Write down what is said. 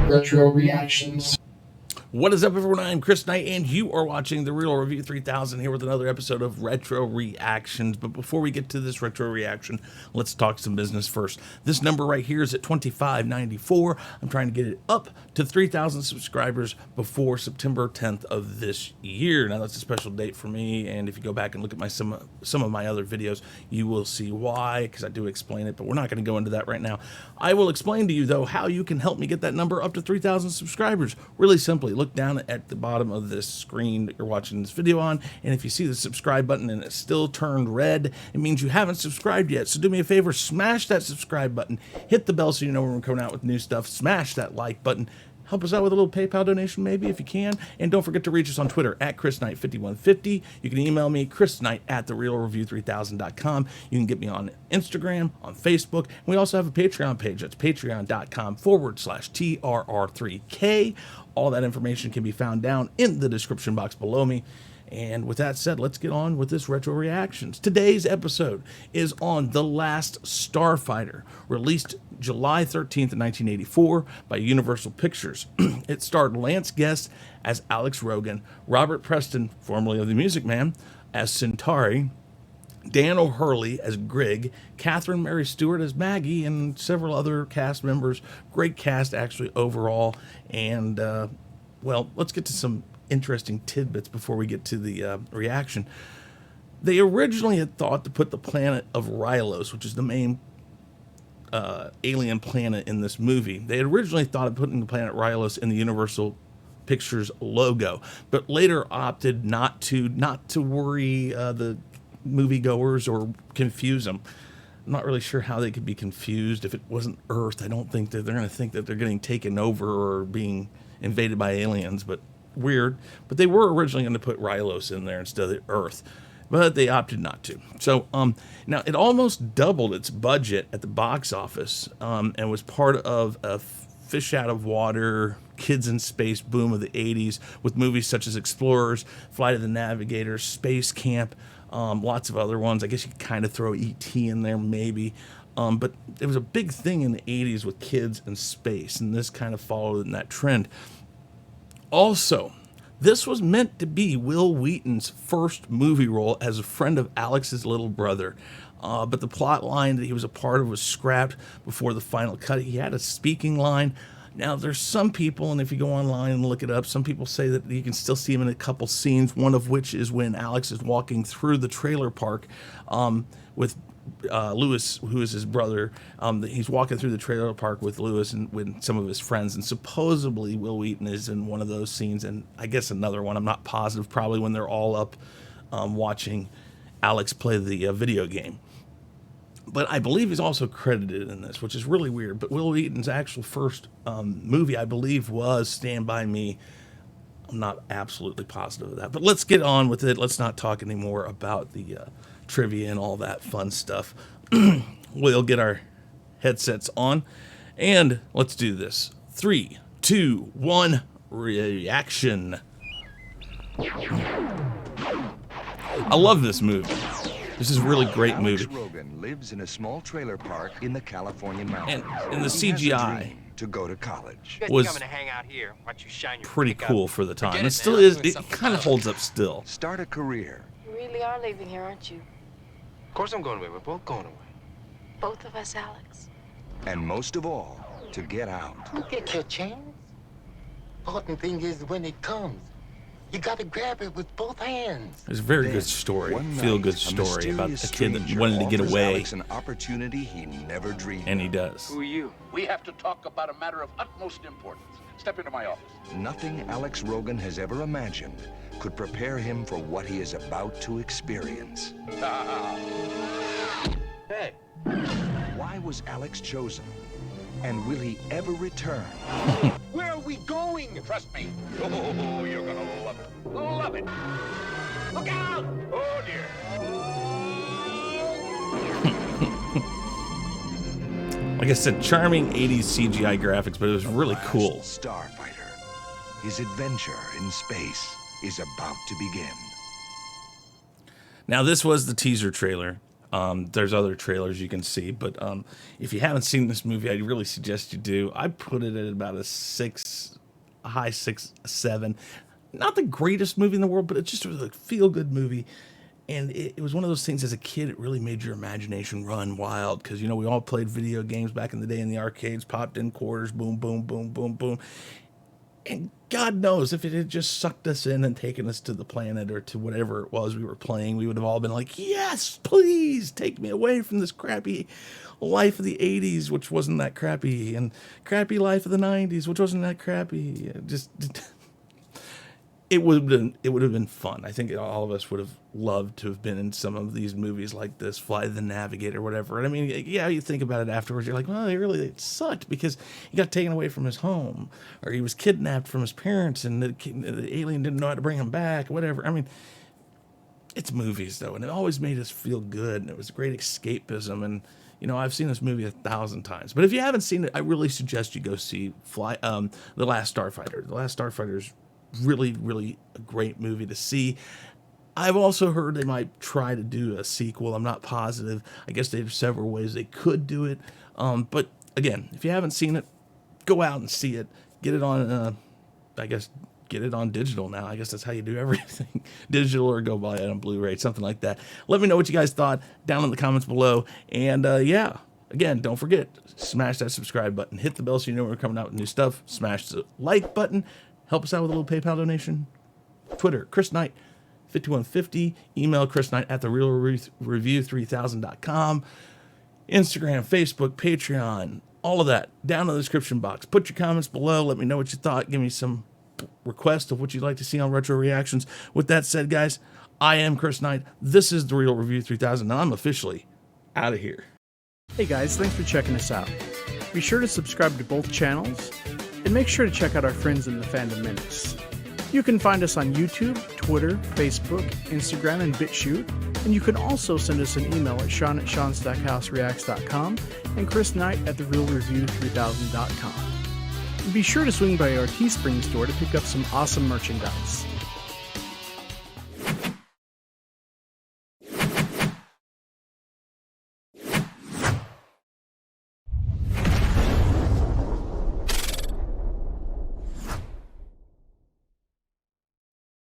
Retro Reactions. What is up, everyone? I'm Chris Knight, and you are watching The Real Review 3000 here with another episode of Retro Reactions. But before we get to this retro reaction, let's talk some business first. This number right here is at $25.94. I'm trying to get it up to 3,000 subscribers before September 10th of this year. Now, that's a special date for me, and if you go back and look at some of my other videos, you will see why, because I do explain it, but we're not going to go into that right now. I will explain to you, though, how you can help me get that number up to 3,000 subscribers. Really simply, look down at the bottom of this screen that you're watching this video on, and if you see the subscribe button and it's still turned red, it means you haven't subscribed yet. So do me a favor, smash that subscribe button, hit the bell so you know when we're coming out with new stuff, smash that like button, help us out with a little PayPal donation maybe if you can, and don't forget to reach us on Twitter at ChrisKnight5150. You can email me, chrisknight@therealreview3000.com. You can get me on Instagram, on Facebook, and we also have a Patreon page. That's patreon.com/TRR3K. All that information can be found down in the description box below me. And with that said, let's get on with this retro reactions. Today's episode is on The Last Starfighter, released July 13th, 1984 by Universal Pictures. It starred Lance Guest as Alex Rogan, Robert Preston, formerly of The Music Man, as Centauri, Dan O'Hurley as Grig, Catherine Mary Stewart as Maggie, and several other cast members. Great cast, actually, overall. And, well, let's get to some interesting tidbits before we get to the reaction. They originally had thought to put the planet of Rylos, which is the main alien planet in this movie. They had originally thought of putting the planet Rylos in the Universal Pictures logo, but later opted not to worry the moviegoers or confuse them. I'm not really sure how they could be confused if it wasn't Earth. I don't think that they're going to think that they're getting taken over or being invaded by aliens, but weird. But they were originally going to put Rylos in there instead of Earth, but they opted not to. So now it almost doubled its budget at the box office, and was part of a fish out of water, kids in space boom of the 80s with movies such as Explorers, Flight of the Navigator, Space Camp, lots of other ones. I guess you could kind of throw E.T. in there maybe. But it was a big thing in the 80s with kids and space, and this kind of followed in that trend. Also, this was meant to be Wil Wheaton's first movie role as a friend of Alex's little brother. But the plot line that he was a part of was scrapped before the final cut. He had a speaking line. Now, there's some people, and if you go online and look it up, some people say that you can still see him in a couple scenes, one of which is when Alex is walking through the trailer park with Lewis, who is his brother. He's walking through the trailer park with Lewis and with some of his friends, and supposedly Wil Wheaton is in one of those scenes, and I guess another one. I'm not positive, probably when they're all up watching Alex play the video game. But I believe he's also credited in this, which is really weird. But Wil Wheaton's actual first movie, I believe, was Stand By Me. I'm not absolutely positive of that. But let's get on with it. Let's not talk anymore about the trivia and all that fun stuff. We'll get our headsets on, and let's do this. 3, 2, 1, reaction. I love this movie. This is a really great movie. Alex Rogan lives in a small trailer park in the California mountains. And the He has a CGI dream to go to college. was coming to hang out here. Watch you shine your pretty pickup. cool for the time. Forget It it still now. is. Doing It something kind of else. holds up still. Start a career. You really are leaving here, aren't you? Of course I'm going away. We're both going away. Both of us, Alex. And most of all, to get out. You get your chance. Important thing is when it comes, you gotta grab it with both hands. It's a very Then, good story, one feel-good night, story about a mysterious kid that stranger wanted to get offers away, Alex an opportunity he never dreamed and he of. does. Who are you? We have to talk about a matter of utmost importance. Step into my office. Nothing Alex Rogan has ever imagined could prepare him for what he is about to experience. Hey. Why was Alex chosen? And will he ever return? Where are we going? Trust me. Oh, you're gonna love it. Love it. Look out! Oh, dear. Like I said, charming 80s CGI graphics, but it was really Last cool. Starfighter. His adventure in space is about to begin. Now, this was the teaser trailer. There's other trailers you can see, but if you haven't seen this movie, I really suggest you do. I put it at about a high 6, 7. Not the greatest movie in the world, but it's just a feel-good movie. And it was one of those things as a kid, it really made your imagination run wild. Because, you know, we all played video games back in the day in the arcades, popped in quarters, boom, boom, boom, boom, boom. And God knows if it had just sucked us in and taken us to the planet or to whatever it was we were playing, we would have all been like, yes, please take me away from this crappy life of the 80s, which wasn't that crappy, and crappy life of the 90s, which wasn't that crappy. It would have been fun. I think all of us would have loved to have been in some of these movies like this, Fly the Navigator, whatever. And I mean, yeah, you think about it afterwards, you're like, well, it sucked because he got taken away from his home, or he was kidnapped from his parents, and the alien didn't know how to bring him back, whatever. I mean, it's movies though, and it always made us feel good, and it was great escapism. And you know, I've seen this movie 1,000 times, but if you haven't seen it, I really suggest you go see The Last Starfighter. The Last Starfighter is really, really a great movie to see. I've also heard they might try to do a sequel. I'm not positive. I guess they have several ways they could do it. But again, if you haven't seen it, go out and see it. Get it on, get it on digital now. I guess that's how you do everything. Digital, or go buy it on Blu-ray, something like that. Let me know what you guys thought down in the comments below. And yeah, again, don't forget, smash that subscribe button. Hit the bell so you know when we're coming out with new stuff. Smash the like button. Help us out with a little PayPal donation. Twitter, Chris Knight 5150. Email Chris Knight at therealreview3000.com. Instagram, Facebook, Patreon, all of that down in the description box. Put your comments below. Let me know what you thought. Give me some requests of what you'd like to see on Retro Reactions. With that said, guys, I am Chris Knight. This is The Real Review 3000, and I'm officially out of here. Hey guys, thanks for checking us out. Be sure to subscribe to both channels, and make sure to check out our friends in the Fandom Minutes. You can find us on YouTube, Twitter, Facebook, Instagram, and BitChute, and you can also send us an email at sean@seanstackhousereacts.com and Chris Knight at therealreview3000.com. Be sure to swing by our Teespring store to pick up some awesome merchandise.